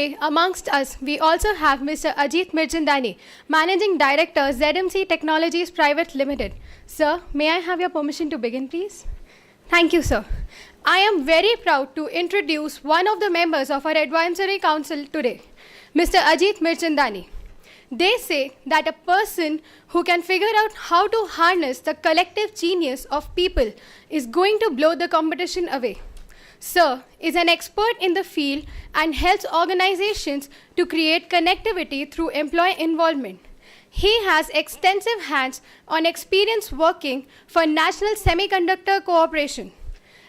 Amongst us, we also have Mr. Ajit Mirchandani, Managing Director, ZMC Technologies Private Limited. Sir, may I have your permission to begin, please? Thank you, sir. I am very proud to introduce one of the members of our Advisory Council today, Mr. Ajit Mirchandani. They say that a person who can figure out how to harness the collective genius of people is going to blow the competition away. Sir is an expert in the field and helps organizations to create connectivity through employee involvement. He has extensive hands-on experience working for National Semiconductor Corporation.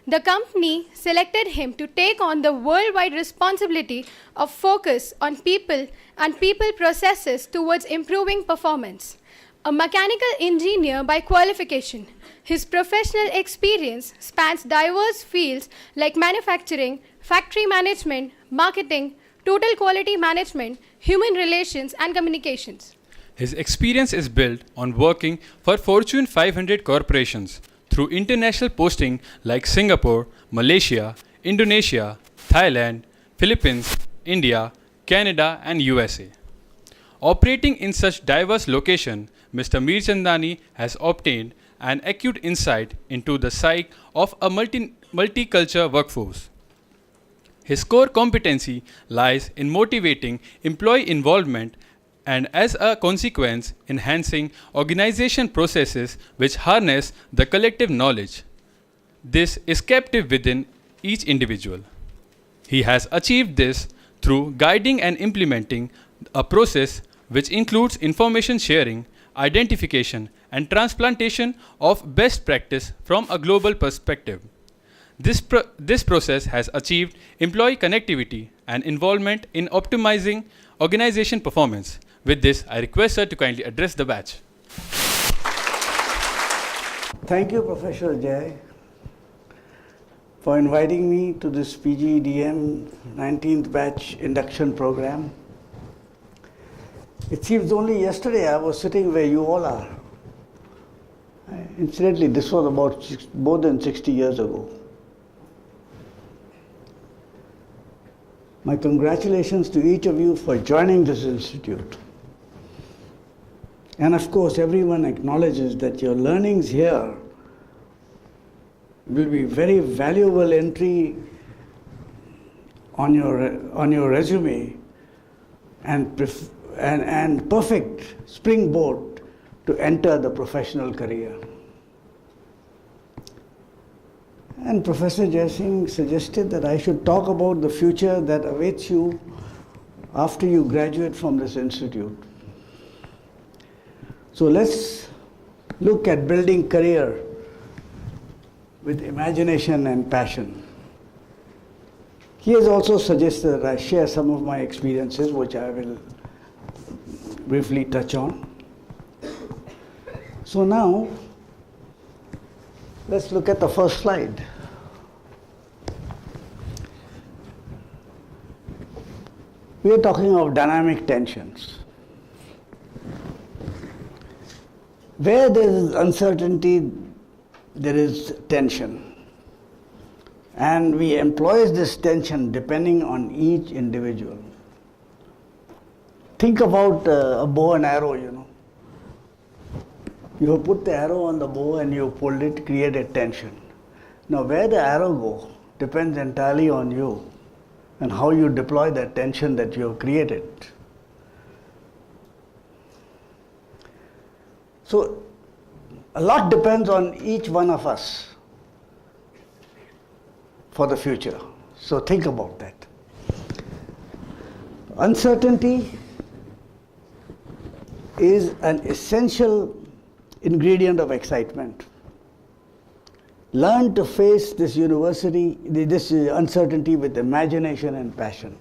The company selected him to take on the worldwide responsibility of focus on people and people processes towards improving performance. A mechanical engineer by qualification, his professional experience spans diverse fields like manufacturing, factory management, marketing, total quality management, human relations, and communications. His experience is built on working for Fortune 500 corporations through international posting like Singapore, Malaysia, Indonesia, Thailand, Philippines, India, Canada, and USA. Operating in such diverse locations, Mr. Mirchandani has obtained an acute insight into the psyche of a multicultural workforce. His core competency lies in motivating employee involvement and, as a consequence, enhancing organization processes which harness the collective knowledge. This is captive within each individual. He has achieved this through guiding and implementing a process which includes information sharing, identification, and transplantation of best practice from a global perspective. This process has achieved employee connectivity and involvement in optimizing organization performance. With this, I request sir to kindly address the batch. Thank you, Professor Jay, for inviting me to this PGDM 19th batch induction program. It seems only yesterday I was sitting where you all are. Incidentally, this was about more than 60 years ago. My congratulations to each of you for joining this institute. And of course, everyone acknowledges that your learnings here will be very valuable entry on your resume and perfect springboard to enter the professional career. And Professor Jaisingh suggested that I should talk about the future that awaits you after you graduate from this institute. So let's look at building career with imagination and passion. He has also suggested that I share some of my experiences, which I will briefly touch on. So now, let's look at the first slide. We are talking of dynamic tensions. Where there is uncertainty, there is tension. And we employ this tension depending on each individual. Think about a bow and arrow, You put the arrow on the bow and you pulled it, created tension. Now where the arrow goes depends entirely on you and how you deploy that tension that you have created. So a lot depends on each one of us for the future. So think about that. Uncertainty is an essential ingredient of excitement. Learn to face this uncertainty with imagination and passion.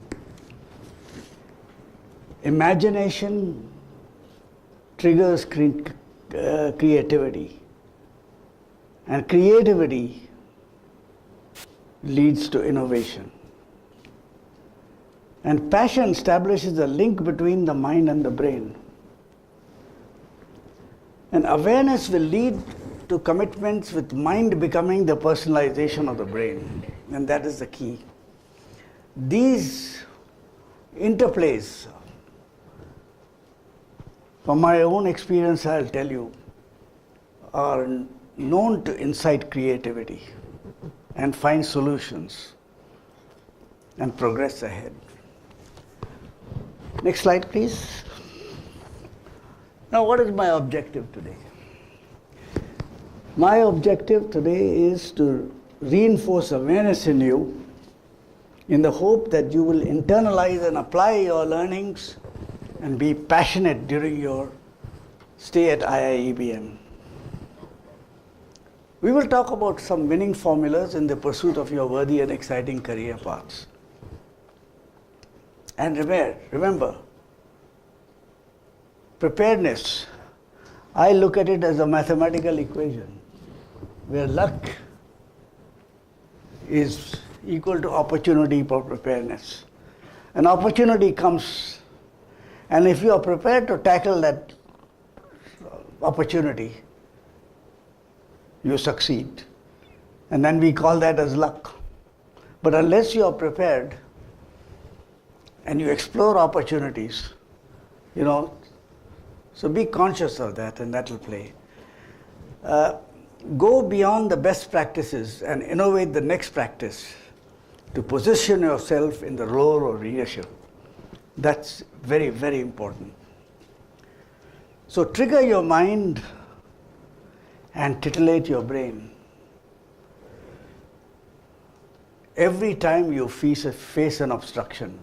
Imagination triggers creativity, and creativity leads to innovation. And passion establishes a link between the mind and the brain. And awareness will lead to commitments with mind becoming the personalization of the brain. And that is the key. These interplays. From my own experience, I'll tell you, are known to incite creativity and find solutions and progress ahead. Next slide, please. Now, what is my objective today? My objective today is to reinforce awareness in you in the hope that you will internalize and apply your learnings and be passionate during your stay at IIEBM. We will talk about some winning formulas in the pursuit of your worthy and exciting career paths. And remember, preparedness, I look at it as a mathematical equation where luck is equal to opportunity for preparedness. An opportunity comes, and if you are prepared to tackle that opportunity, you succeed. And then we call that as luck. But unless you are prepared and you explore opportunities, so be conscious of that, and that will play. Go beyond the best practices and innovate the next practice to position yourself in the role of leadership. That's very, very important. So trigger your mind and titillate your brain. Every time you face an obstruction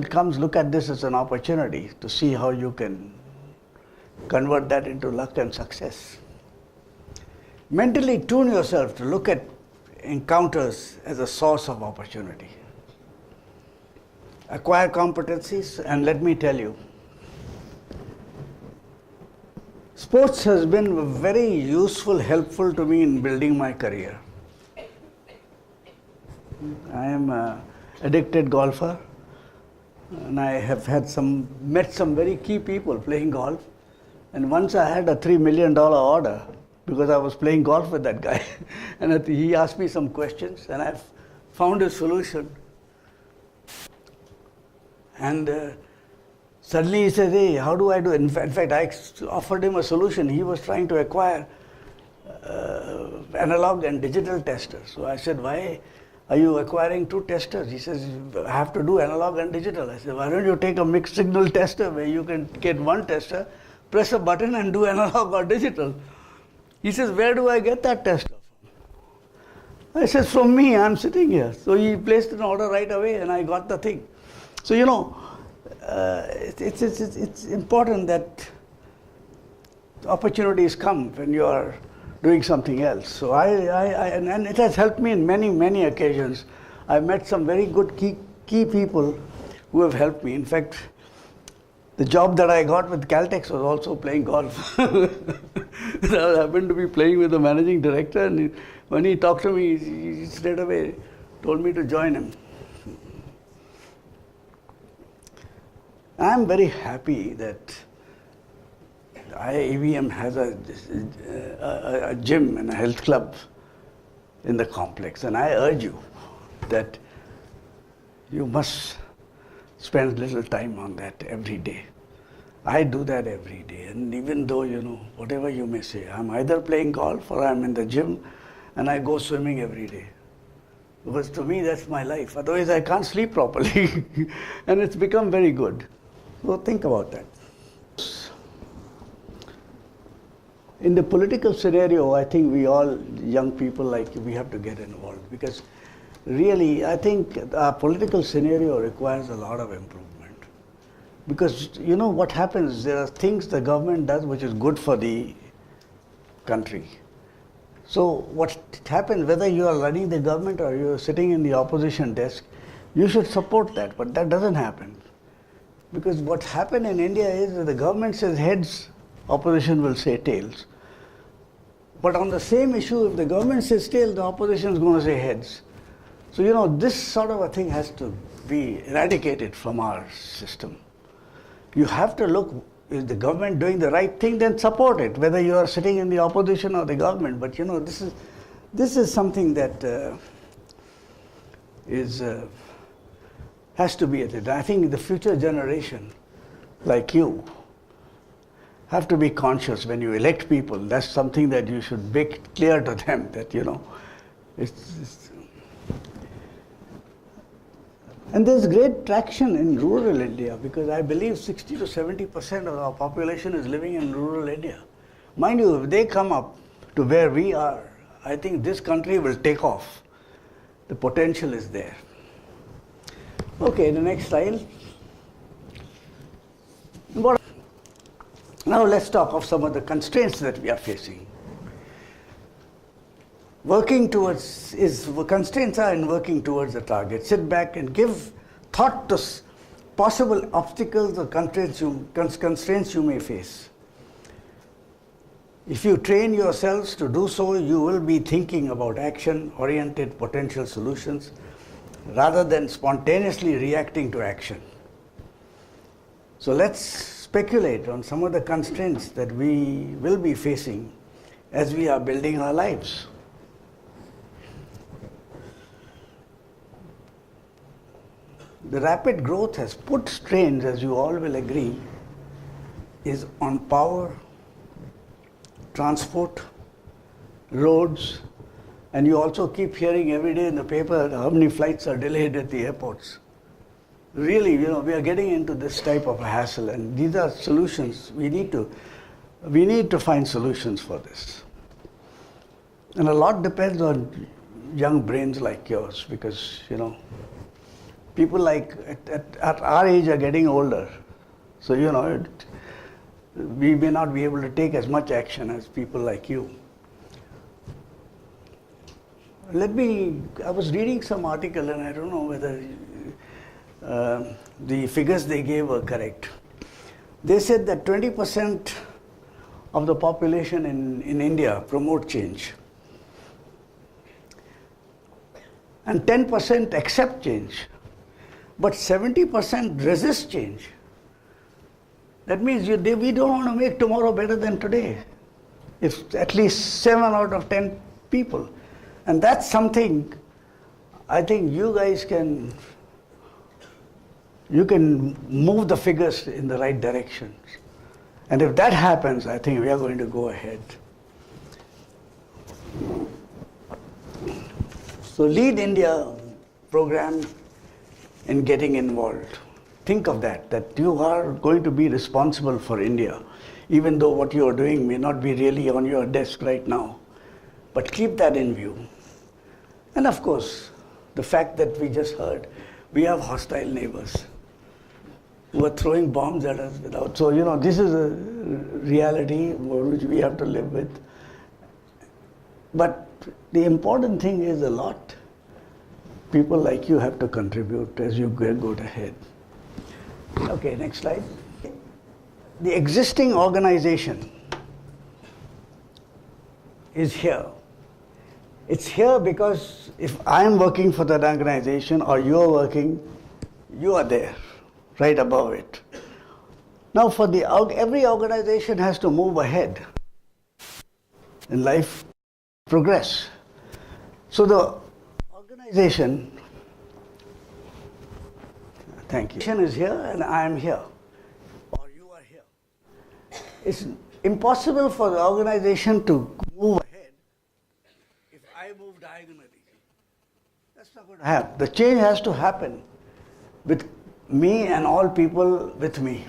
comes, look at this as an opportunity to see how you can convert that into luck and success. Mentally tune yourself to look at encounters as a source of opportunity. Acquire competencies, and let me tell you, sports has been very useful, helpful to me in building my career. I am an addicted golfer, and I have met some very key people playing golf. And once I had a $3 million order because I was playing golf with that guy. And he asked me some questions, and I found a solution. And suddenly he said, hey, how do I do it? In fact, I offered him a solution. He was trying to acquire analog and digital testers. So I said, why are you acquiring two testers? He says, I have to do analog and digital. I said, why don't you take a mixed signal tester where you can get one tester, press a button and do analog or digital. He says, where do I get that tester from? I said, from me, I'm sitting here. So he placed an order right away and I got the thing. So, it's important that opportunities come when you are doing something else. So and it has helped me in many, many occasions. I've met some very good key people who have helped me. In fact, the job that I got with Caltex was also playing golf. I happened to be playing with the managing director, and when he talked to me, he straight away told me to join him. I'm very happy that IIEBM has a gym and a health club in the complex, and I urge you that you must spend little time on that every day. I do that every day, and even though, whatever you may say, I'm either playing golf or I'm in the gym, and I go swimming every day. Because to me, that's my life. Otherwise, I can't sleep properly. And it's become very good. So think about that. In the political scenario, I think we all, young people like you, we have to get involved. Because really, I think our political scenario requires a lot of improvement. Because what happens, there are things the government does which is good for the country. So what happens, whether you are running the government or you are sitting in the opposition desk, you should support that, but that doesn't happen. Because what happened in India is that the government says heads, opposition will say tails. But on the same issue, if the government says tails, the opposition is going to say heads. So this sort of a thing has to be eradicated from our system. You have to look, is the government doing the right thing, then support it, whether you are sitting in the opposition or the government. But this is something that is has to be at it. I think the future generation, like you, have to be conscious when you elect people. That's something that you should make clear to them that, it's and there's great traction in rural India because I believe 60 to 70% of our population is living in rural India. Mind you, if they come up to where we are, I think this country will take off. The potential is there. Okay, the next slide. Now let's talk of some of the constraints that we are facing. Constraints are in working towards the target. Sit back and give thought to possible obstacles or constraints you may face. If you train yourselves to do so, you will be thinking about action-oriented potential solutions rather than spontaneously reacting to action. So let's speculate on some of the constraints that we will be facing as we are building our lives. The rapid growth has put strains, as you all will agree, is on power, transport, roads, and you also keep hearing every day in the paper how many flights are delayed at the airports. Really, we are getting into this type of a hassle, and these are solutions. We need to find solutions for this. And a lot depends on young brains like yours, because, people like at our age are getting older. So, we may not be able to take as much action as people like you. I was reading some article, and I don't know whether the figures they gave were correct. They said that 20% of the population in India promote change, and 10% accept change, but 70% resist change. That means we don't want to make tomorrow better than today. It's at least 7 out of 10 people. And that's something I think you guys can move the figures in the right direction. And if that happens, I think we are going to go ahead. So Lead India program in getting involved. Think of that you are going to be responsible for India, even though what you are doing may not be really on your desk right now. But keep that in view. And of course, the fact that we just heard, we have hostile neighbors who are throwing bombs at us without. So, this is a reality which we have to live with. But the important thing is a lot. People like you have to contribute as you go ahead. Okay, next slide. The existing organization is here. It's here because if I'm working for that organization or you're working, you are there, right above it. Now every organization has to move ahead in life, progress. So the organization, thank you, is here and I am here, or you are here. It's impossible for the organization to move ahead if I move diagonally. That's not going to happen. The change has to happen with me and all people with me.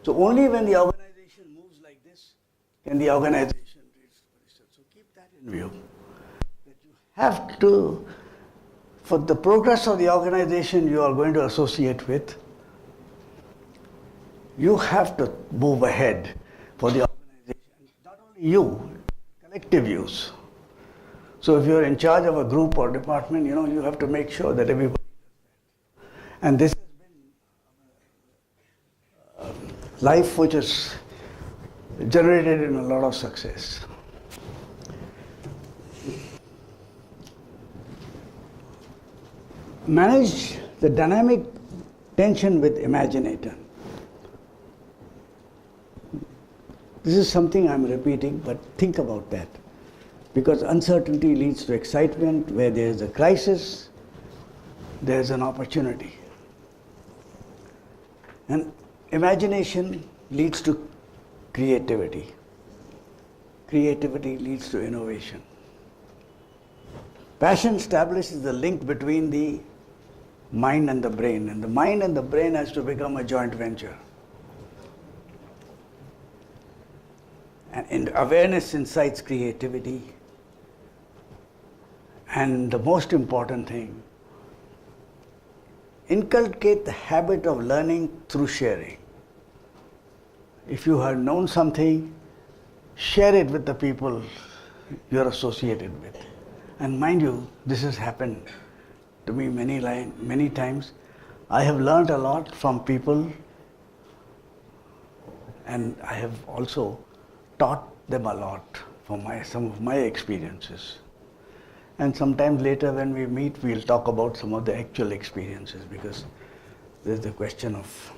So only when the organization moves like this can the organization reach the. So keep that in view. That you have to, for the progress of the organization you are going to associate with, you have to move ahead for the organization. Not only you, collective use. So if you're in charge of a group or department, you have to make sure that everybody does that. And this has been life which has generated in a lot of success. Manage the dynamic tension with imagination. This is something I'm repeating, but think about that. Because uncertainty leads to excitement. Where there is a crisis, there's an opportunity. And imagination leads to creativity. Creativity leads to innovation. Passion establishes the link between the mind and the brain, and the mind and the brain has to become a joint venture. And awareness incites creativity. And the most important thing, inculcate the habit of learning through sharing. If you have known something, share it with the people you are associated with. And mind you, this has happened to me many times. I have learned a lot from people, and I have also taught them a lot from some of my experiences. And sometimes later when we meet, we'll talk about some of the actual experiences, because there's the question of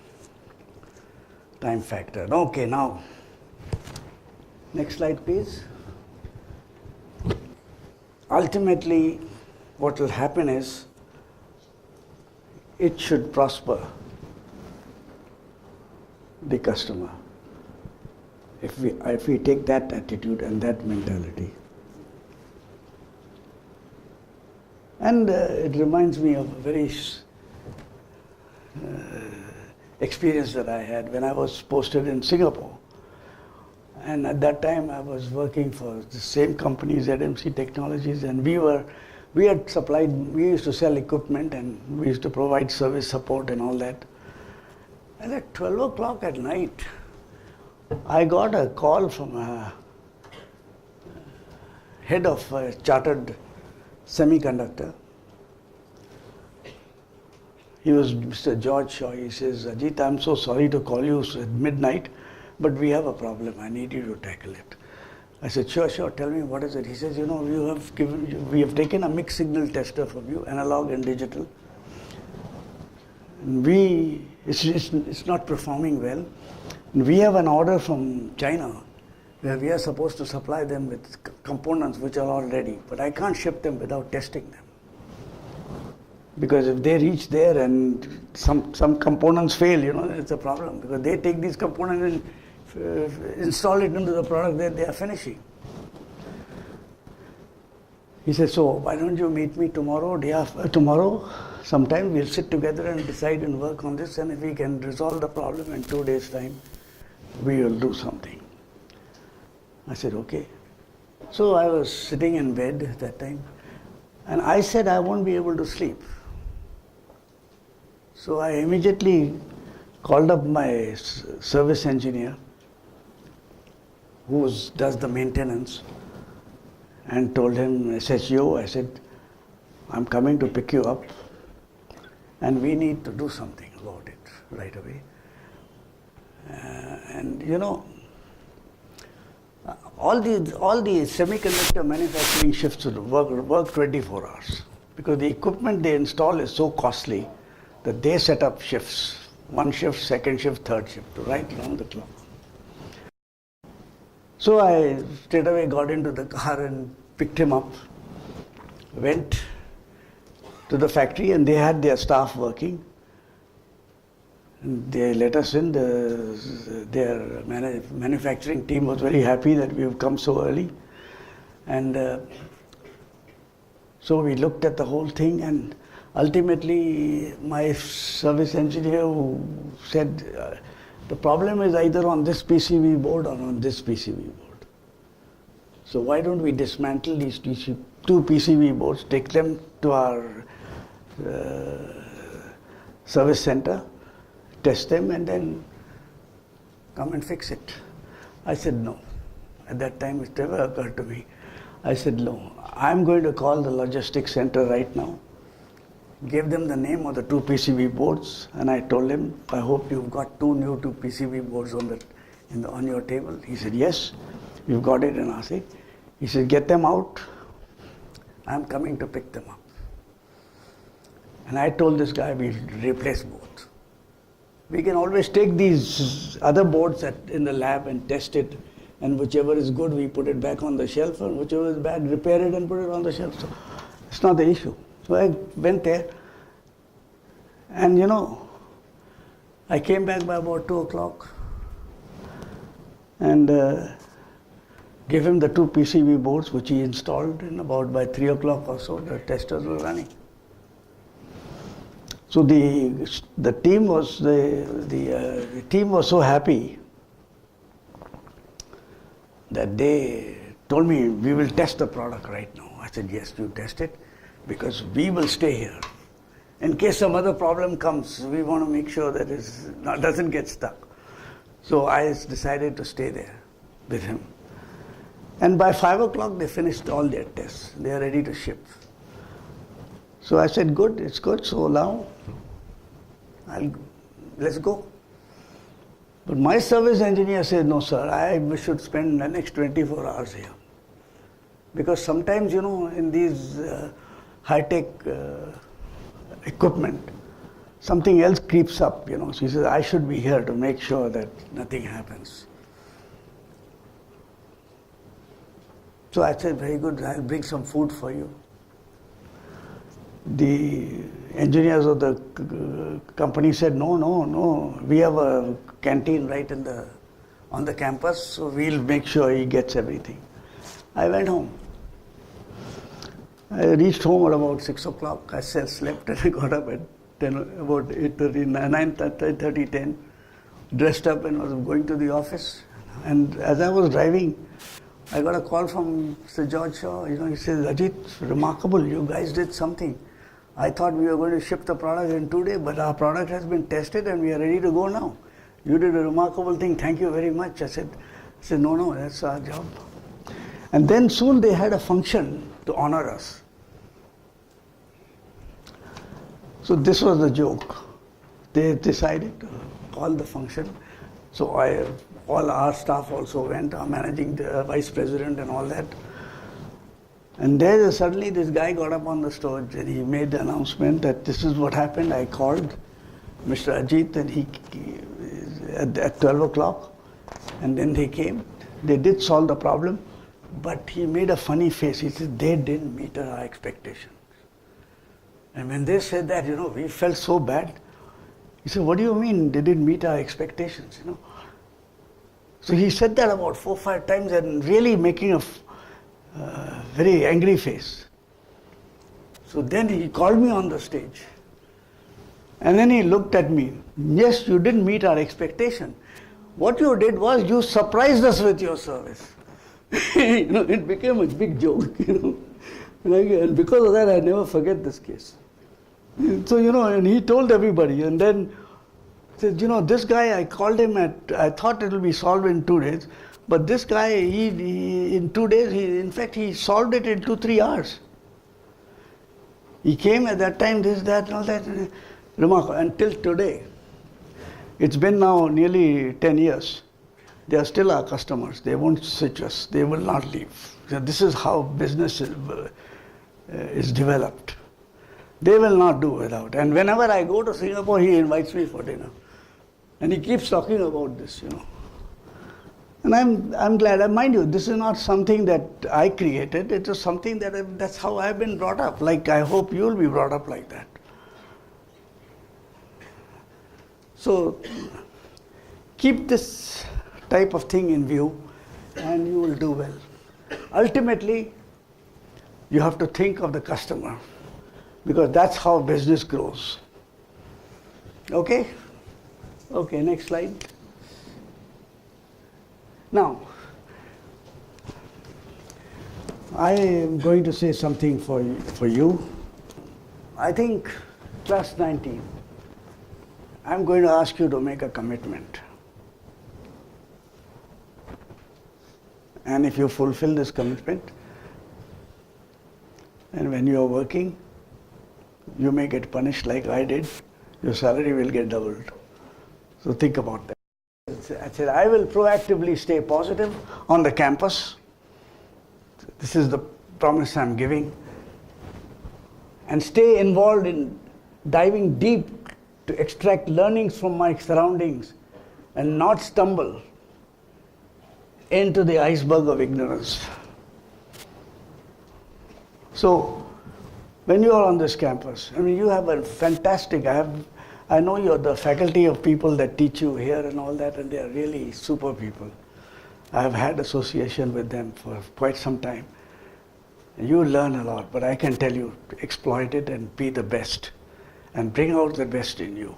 time factor. Okay, now, next slide please. Ultimately, what will happen is, it should prosper the customer if we take that attitude and that mentality. And it reminds me of a very experience that I had when I was posted in Singapore. And at that time I was working for the same company, ZMC Technologies, and we used to sell equipment and we used to provide service support and all that. And at 12 o'clock at night, I got a call from a head of a chartered semiconductor. He was Mr. George Shaw. He says, Ajit, I'm so sorry to call you at midnight, but we have a problem. I need you to tackle it. I said, sure, tell me, what is it? He says, we have taken a mixed signal tester from you, analog and digital. And it's not performing well. And we have an order from China where we are supposed to supply them with components which are all ready, but I can't ship them without testing them. Because if they reach there and some components fail, it's a problem, because they take these components and install it into the product that they are finishing. He said, so why don't you meet me tomorrow, tomorrow sometime, we'll sit together and decide and work on this, and if we can resolve the problem in 2 days' time, we will do something. I said, okay. So I was sitting in bed at that time, and I said I won't be able to sleep. So I immediately called up my service engineer, who does the maintenance, and told him, SHO, I said, I'm coming to pick you up, and we need to do something about it right away. All the semiconductor manufacturing shifts work 24 hours, because the equipment they install is so costly that they set up shifts, one shift, second shift, third shift, right around the clock. So I straight away got into the car and picked him up, went to the factory, and they had their staff working. And they let us in. Their manufacturing team was very happy that we have come so early. And so we looked at the whole thing, and ultimately my service engineer who said, the problem is either on this PCB board or on this PCB board. So why don't we dismantle these two PCB boards, take them to our service center, test them, and then come and fix it. I said no. At that time it never occurred to me. I said no. I'm going to call the logistics center right now. Gave them the name of the two PCB boards, and I told him, I hope you've got two PCB boards on your table. He said, yes, you've got it in RC. He said, get them out. I'm coming to pick them up. And I told this guy, we'll replace both. We can always take these other boards in the lab and test it, and whichever is good, we put it back on the shelf, and whichever is bad, repair it and put it on the shelf. So it's not the issue. So I went there, And you know, I came back by about 2 o'clock and gave him the 2 PCB boards which he installed, and about by 3 o'clock or so the testers were running. So the team was the team was so happy that they told me, we will test the product right now. I said, yes, you test it, because we will stay here. In case some other problem comes, we want to make sure that it doesn't get stuck. So I decided to stay there with him. And by 5 o'clock, they finished all their tests. They are ready to ship. So I said, good, it's good. So now, let's go. But my service engineer said, no, sir, I should spend the next 24 hours here. Because sometimes, you know, in these high-tech equipment, something else creeps up, you know. So he says, I should be here to make sure that nothing happens. So I said, very good, I'll bring some food for you. The engineers of the company said, no, we have a canteen right on the campus, so we'll make sure he gets everything. I went home. I reached home at about 6 o'clock. I slept and I got up at about 8:30, 9:30, 10, dressed up and was going to the office. And as I was driving, I got a call from Mr. George Shaw. You know, he says, Ajit, remarkable, you guys did something. I thought we were going to ship the product in 2 days, but our product has been tested and we are ready to go now. You did a remarkable thing. Thank you very much. I said, no, that's our job. And then soon they had a function to honor us. So this was the joke. They decided to call the function. So all our staff also went, our managing vice president and all that. And there suddenly this guy got up on the stage and he made the announcement that this is what happened. I called Mr. Ajit and he at 12 o'clock, and then they came. They did solve the problem, but he made a funny face. He said, they didn't meet our expectations. And when they said that, you know, we felt so bad. He said, what do you mean they didn't meet our expectations, you know? So he said that about 4 or 5 times and really making a very angry face. So then he called me on the stage. And then he looked at me. Yes, you didn't meet our expectation. What you did was you surprised us with your service. You know, it became a big joke, you know. And because of that, I never forget this case. So, you know, and he told everybody. And then said, you know, this guy, I called him I thought it will be solved in 2 days. But this guy, he in 2 days, in fact, he solved it in 2-3 hours. He came at that time, this, that, and all that. Remarkable. Until today, it's been now nearly 10 years. They are still our customers. They won't switch us. They will not leave. So this is how business is developed. They will not do without. And whenever I go to Singapore, he invites me for dinner. And he keeps talking about this, you know. And I'm glad. Mind you, this is not something that I created. It is something that's how I've been brought up. Like, I hope you'll be brought up like that. So, keep this type of thing in view and you will do well. Ultimately, you have to think of the customer, because that's how business grows. Okay? Okay, next slide. Now, I am going to say something for you. I think class 19. I'm going to ask you to make a commitment. And if you fulfill this commitment, and when you are working, you may get punished like I did, your salary will get doubled. So think about that. I said, I will proactively stay positive on the campus. This is the promise I'm giving. And stay involved in diving deep to extract learnings from my surroundings and not stumble into the iceberg of ignorance. So, when you are on this campus, I mean, you have a fantastic, I know you're the faculty of people that teach you here and all that, and they are really super people. I have had association with them for quite some time. You learn a lot, but I can tell you, exploit it and be the best and bring out the best in you.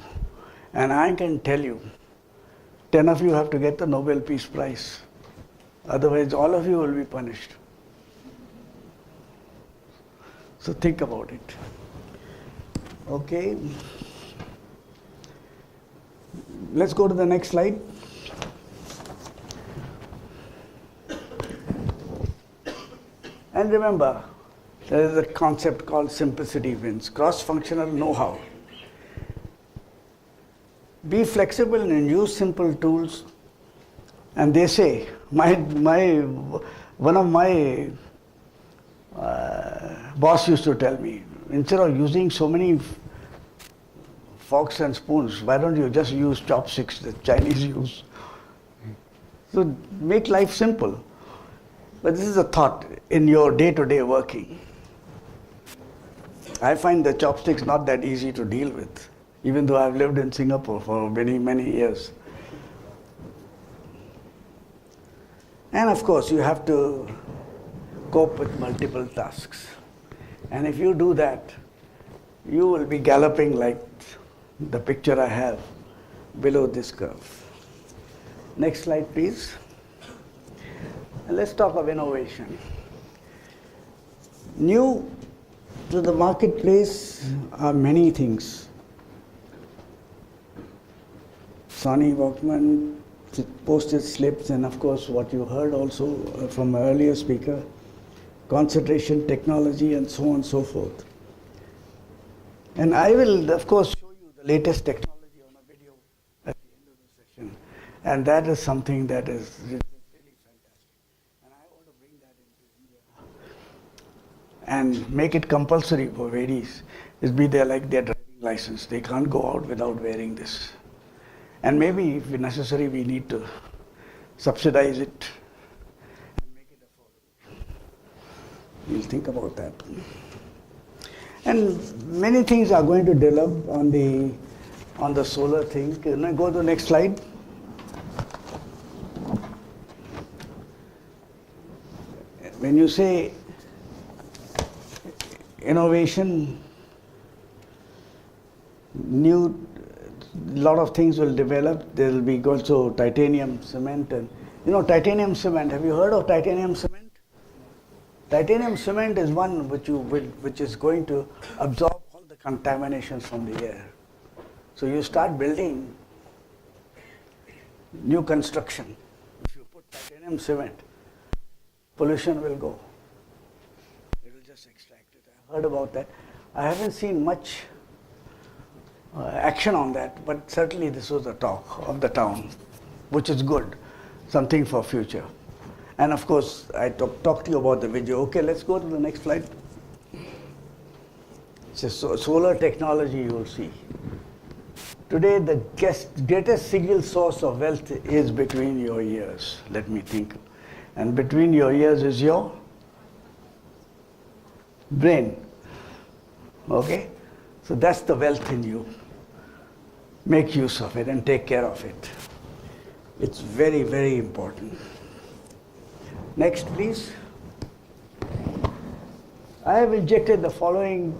And I can tell you, 10 of you have to get the Nobel Peace Prize. Otherwise, all of you will be punished. So think about it. Okay. Let's go to the next slide. And remember, there is a concept called simplicity wins, cross-functional know-how. Be flexible and use simple tools. And they say, one of my boss used to tell me, instead of using so many forks and spoons, why don't you just use chopsticks that Chinese use? So make life simple. But this is a thought in your day-to-day working. I find the chopsticks not that easy to deal with, even though I've lived in Singapore for many, many years. And of course, you have to cope with multiple tasks. And if you do that, you will be galloping like the picture I have below this curve. Next slide, please. And let's talk of innovation. New to the marketplace are many things. Sony Walkman, postage slips, and of course what you heard also from an earlier speaker, concentration technology and so on and so forth. And I will of course show you the latest technology on a video at the end of the session. And that is something that is really fantastic. And I want to bring that into India and make it compulsory for ladies. Is be there like their driving license. They can't go out without wearing this. And maybe if necessary we need to subsidize it and make it affordable. We'll think about that. And many things are going to develop on the solar thing. Can I go to the next slide? When you say innovation, lot of things will develop. There will be also titanium cement, and titanium cement. Have you heard of titanium cement? Titanium cement is one which is going to absorb all the contaminations from the air. So you start building new construction. If you put titanium cement, pollution will go. It will just extract it. I've heard about that. I haven't seen much action on that, but certainly this was the talk of the town, which is good, something for future. And of course, I talked to you about the video. Okay, let's go to the next slide. It's a solar technology you will see. Today, the greatest single source of wealth is between your ears. Let me think. And between your ears is your brain. Okay? So that's the wealth in you. Make use of it and take care of it. It's very, very important. Next, please. I have injected the following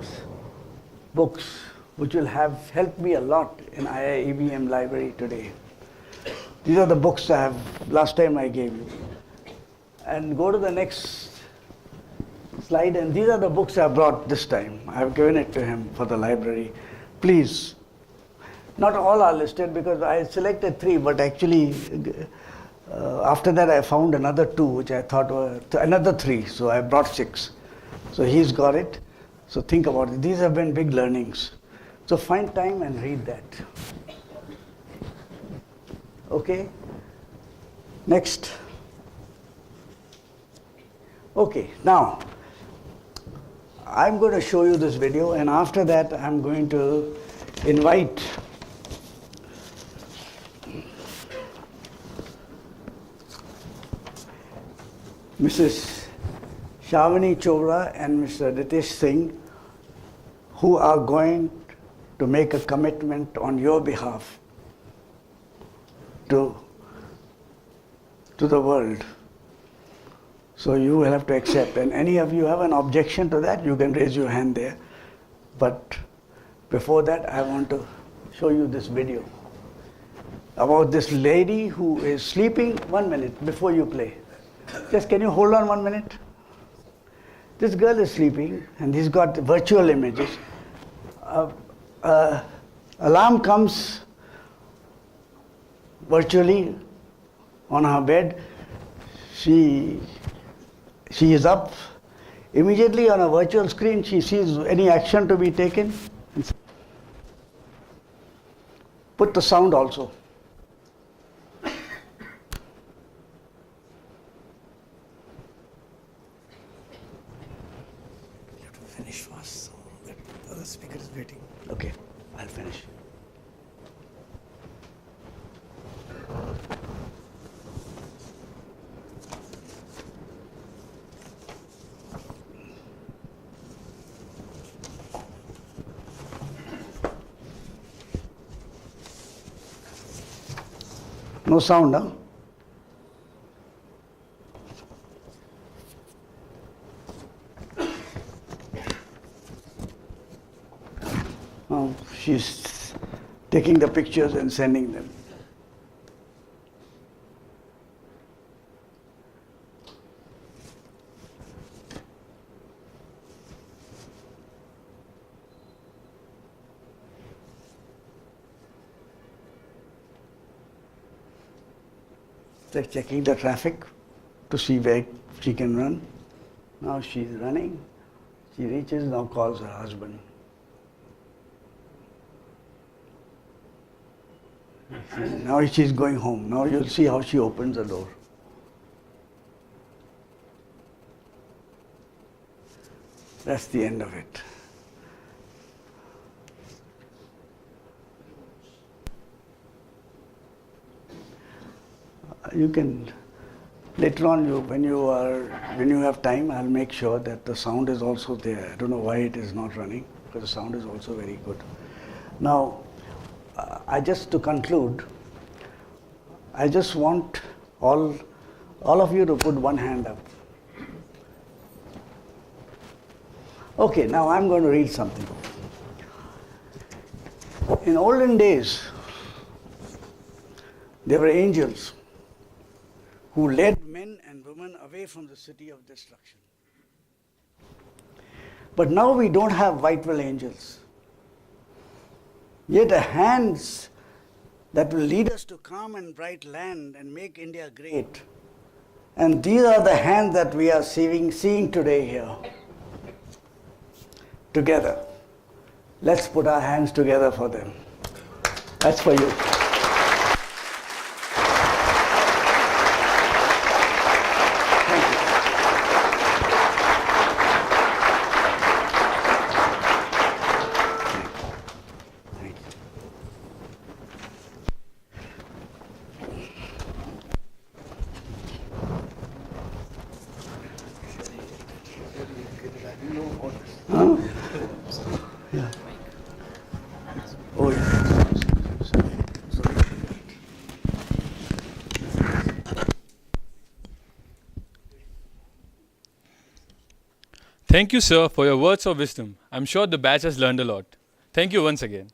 books, which will have helped me a lot in IIEBM library today. These are the books I have, last time I gave you. And go to the next slide, and these are the books I brought this time. I have given it to him for the library. Please. Not all are listed because I selected 3, but actually after that I found another 2 which I thought were another 3, so I brought 6. So he's got it. So think about it. These have been big learnings. So find time and read that. Okay? Next. Okay, now I'm going to show you this video, and after that I'm going to invite Mrs. Shavani Chopra and Mr. Ritesh Singh, who are going to make a commitment on your behalf to the world. So you will have to accept. And any of you have an objection to that, you can raise your hand there. But before that, I want to show you this video about this lady who is sleeping. 1 minute before you play. Just can you hold on 1 minute? This girl is sleeping and he's got virtual images. Alarm comes virtually on her bed. She is up. Immediately on a virtual screen, she sees any action to be taken. Put the sound also. You have to finish fast, so the other speaker is waiting. Okay, I'll finish. No sound, huh? Oh, she's taking the pictures and sending them. They're checking the traffic to see where she can run. Now she's running. She reaches, now calls her husband. Now she's going home. Now you'll see how she opens the door. That's the end of it. You can later on, when you have time, I'll make sure that the sound is also there. I don't know why it is not running, because the sound is also very good. Now, to conclude, I just want all of you to put one hand up. Okay, now I'm going to read something. In olden days, there were angels who led men and women away from the city of destruction. But now we don't have white will angels. Yet the hands that will lead us to calm and bright land and make India great. And these are the hands that we are seeing today here. Together. Let's put our hands together for them. That's for you. Huh? Yeah. Oh, yeah. Thank you, sir, for your words of wisdom. I'm sure the batch has learned a lot. Thank you once again.